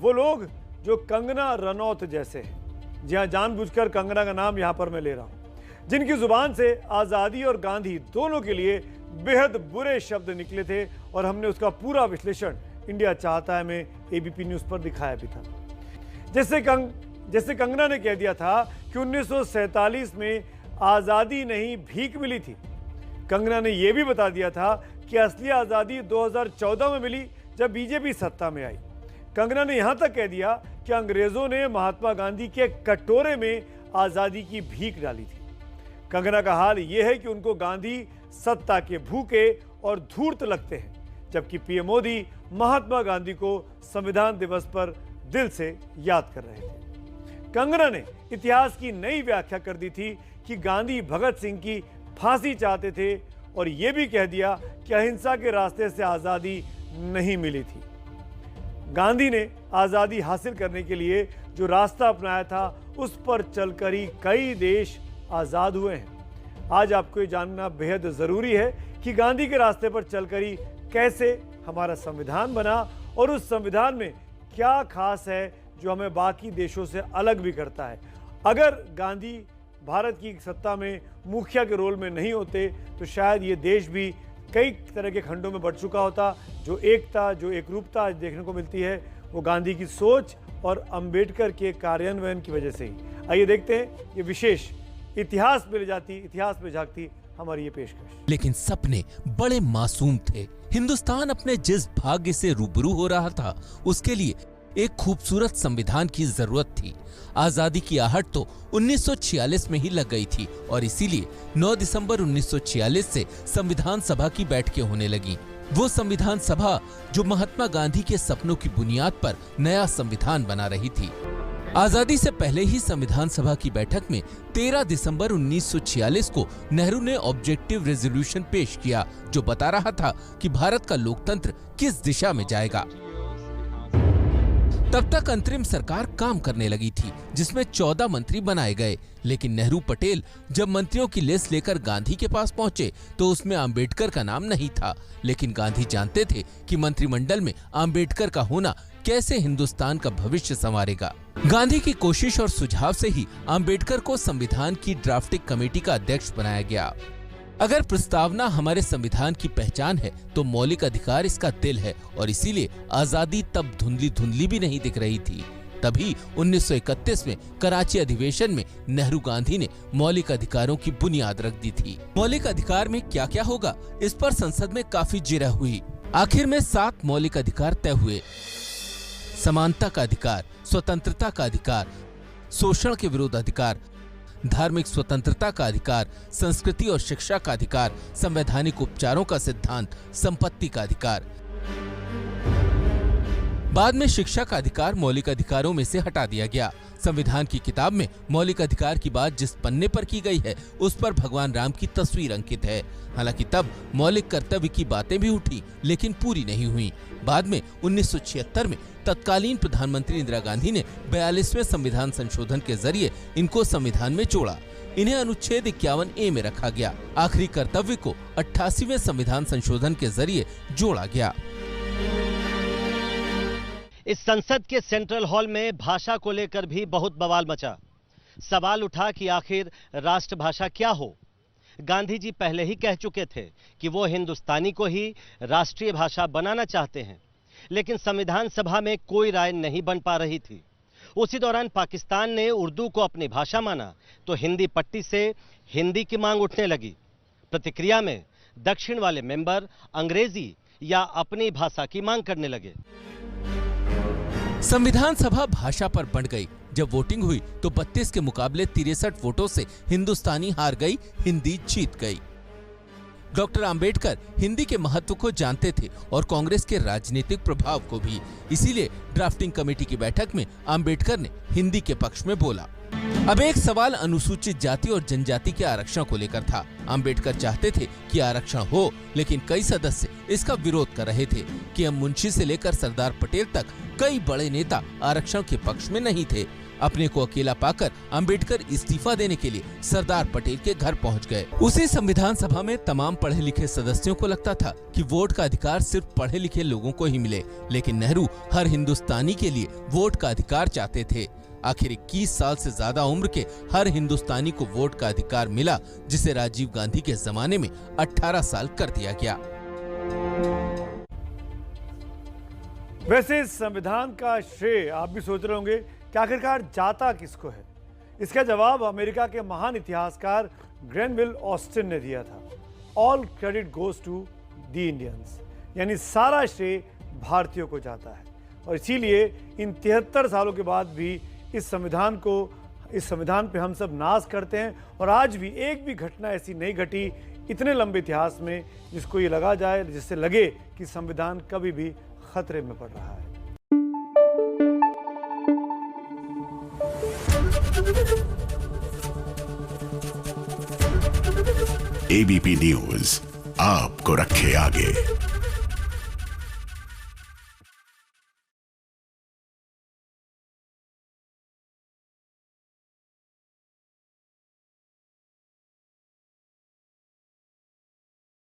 वो लोग जो कंगना रनौत जैसे हैं, जी हाँ, जानबूझकर कंगना का नाम यहां पर मैं ले रहा हूं, जिनकी जुबान से आजादी और गांधी दोनों के लिए बेहद बुरे शब्द निकले थे और हमने उसका पूरा विश्लेषण इंडिया चाहता है में एबीपी न्यूज पर दिखाया भी था। जैसे कंगना ने कह दिया था कि 1947 में आजादी नहीं भीख मिली थी। कंगना ने यह भी बता दिया था कि असली आजादी 2014 में मिली जब बीजेपी सत्ता में आई। कंगना ने यहां तक कह दिया कि अंग्रेजों ने महात्मा गांधी के कटोरे में आजादी की भीख डाली थी। कंगना का हाल यह है कि उनको गांधी सत्ता के भूखे और धूर्त लगते हैं, जबकि पीएम मोदी महात्मा गांधी को संविधान दिवस पर दिल से याद कर रहे थे। कंगना ने इतिहास की नई व्याख्या कर दी थी कि गांधी भगत सिंह की फांसी चाहते थे और यह भी कह दिया कि अहिंसा के रास्ते से आजादी नहीं मिली थी। गांधी ने आजादी हासिल करने के लिए जो रास्ता अपनाया था उस पर चलकर ही कई देश आजाद हुए हैं। आज आपको ये जानना बेहद जरूरी है कि गांधी के रास्ते पर चलकर ही कैसे हमारा संविधान बना और उस संविधान में क्या खास है जो हमें बाकी देशों से अलग भी करता है। अगर गांधी भारत की सत्ता में मुखिया के रोल में नहीं होते तो शायद ये देश भी कई तरह के खंडों में बढ़ चुका होता। जो एकता, जो एकरूपता आज देखने को मिलती है वो गांधी की सोच और अंबेडकर के कार्यान्वयन की वजह से ही। आइए देखते हैं ये विशेष इतिहास में ले जाती, इतिहास में झांकती हमारी ये पेशकश। लेकिन सपने बड़े मासूम थे। हिंदुस्तान अपने जिस भाग्य से रूबरू हो रहा था उसके लिए एक खूबसूरत संविधान की जरूरत थी। आजादी की आहट तो 1946 में ही लग गई थी और इसीलिए 9 दिसंबर 1946 से संविधान सभा की बैठकें होने लगी। वो संविधान सभा जो महात्मा गांधी के सपनों की बुनियाद पर नया संविधान बना रही थी। आजादी से पहले ही संविधान सभा की बैठक में 13 दिसंबर 1946 को नेहरू ने ऑब्जेक्टिव रेजोल्यूशन पेश किया जो बता रहा था कि भारत का लोकतंत्र किस दिशा में जाएगा। तब तक अंतरिम सरकार काम करने लगी थी जिसमें 14 मंत्री बनाए गए, लेकिन नेहरू पटेल जब मंत्रियों की लिस्ट लेकर गांधी के पास पहुंचे तो उसमें अंबेडकर का नाम नहीं था। लेकिन गांधी जानते थे कि मंत्रिमंडल में अंबेडकर का होना कैसे हिंदुस्तान का भविष्य संवारेगा। गांधी की कोशिश और सुझाव से ही अंबेडकर को संविधान की ड्राफ्टिंग कमेटी का अध्यक्ष बनाया गया। अगर प्रस्तावना हमारे संविधान की पहचान है तो मौलिक अधिकार इसका दिल है और इसीलिए आजादी तब धुंधली धुंधली भी नहीं दिख रही थी। तभी 1931 में कराची अधिवेशन में नेहरू गांधी ने मौलिक अधिकारों की बुनियाद रख दी थी। मौलिक अधिकार में क्या क्या होगा इस पर संसद में काफी जिरह हुई। आखिर में 7 मौलिक अधिकार तय हुए। समानता का अधिकार, स्वतंत्रता का अधिकार, शोषण के विरुद्ध अधिकार, धार्मिक स्वतंत्रता का अधिकार, संस्कृति और शिक्षा का अधिकार, संवैधानिक उपचारों का सिद्धांत, संपत्ति का अधिकार। बाद में शिक्षा का अधिकार मौलिक अधिकारों में से हटा दिया गया। संविधान की किताब में मौलिक अधिकार की बात जिस पन्ने पर की गई है उस पर भगवान राम की तस्वीर अंकित है। हालांकि तब मौलिक कर्तव्य की बातें भी उठी लेकिन पूरी नहीं हुई। बाद में 1976 में तत्कालीन प्रधानमंत्री इंदिरा गांधी ने 42वें संविधान संशोधन के जरिए इनको संविधान में जोड़ा। इन्हें अनुच्छेद 51A में रखा गया। आखिरी कर्तव्य को 88वें संविधान संशोधन के जरिए जोड़ा गया। इस संसद के सेंट्रल हॉल में भाषा को लेकर भी बहुत बवाल मचा। सवाल उठा कि आखिर राष्ट्रभाषा क्या हो। गांधी जी पहले ही कह चुके थे कि वो हिंदुस्तानी को ही राष्ट्रीय भाषा बनाना चाहते हैं, लेकिन संविधान सभा में कोई राय नहीं बन पा रही थी। उसी दौरान पाकिस्तान ने उर्दू को अपनी भाषा माना तो हिंदी पट्टी से हिंदी की मांग उठने लगी। प्रतिक्रिया में दक्षिण वाले मेंबर अंग्रेजी या अपनी भाषा की मांग करने लगे। संविधान सभा भाषा पर बढ़ गई। जब वोटिंग हुई तो 32 के मुकाबले 63 वोटों से हिंदुस्तानी हार गई, हिंदी जीत गई। डॉक्टर अंबेडकर हिंदी के महत्व को जानते थे और कांग्रेस के राजनीतिक प्रभाव को भी। इसीलिए ड्राफ्टिंग कमेटी की बैठक में अंबेडकर ने हिंदी के पक्ष में बोला। अब एक सवाल अनुसूचित जाति और जनजाति के आरक्षण को लेकर था। अंबेडकर चाहते थे कि आरक्षण हो, लेकिन कई सदस्य इसका विरोध कर रहे थे कि मुंशी से लेकर सरदार पटेल तक कई बड़े नेता आरक्षण के पक्ष में नहीं थे। अपने को अकेला पाकर अंबेडकर इस्तीफा देने के लिए सरदार पटेल के घर पहुंच गए। उसी संविधान सभा में तमाम पढ़े लिखे सदस्यों को लगता था कि वोट का अधिकार सिर्फ पढ़े लिखे लोगों को ही मिले, लेकिन नेहरू हर हिंदुस्तानी के लिए वोट का अधिकार चाहते थे। आखिर 21 साल से ज्यादा उम्र के हर हिंदुस्तानी को वोट का अधिकार मिला, जिसे राजीव गांधी के जमाने में 18 साल कर दिया गया। वैसे इस संविधान का श्रेय आप भी सोच रहे होंगे कि आखिरकार जाता किसको है। इसका जवाब अमेरिका के महान इतिहासकार ग्रेनविल ऑस्टिन ने दिया था। All credit goes to the Indians, यानी सारा श्रेय भारतीयों को जाता है। और इसीलिए इन 73 सालों के बाद भी इस संविधान पे हम सब नाज करते हैं। और आज भी एक भी घटना ऐसी नहीं घटी इतने लंबे इतिहास में जिसको ये लगा जाए, जिससे लगे कि संविधान कभी भी खतरे में पड़ रहा है। एबीपी न्यूज आपको रखे आगे।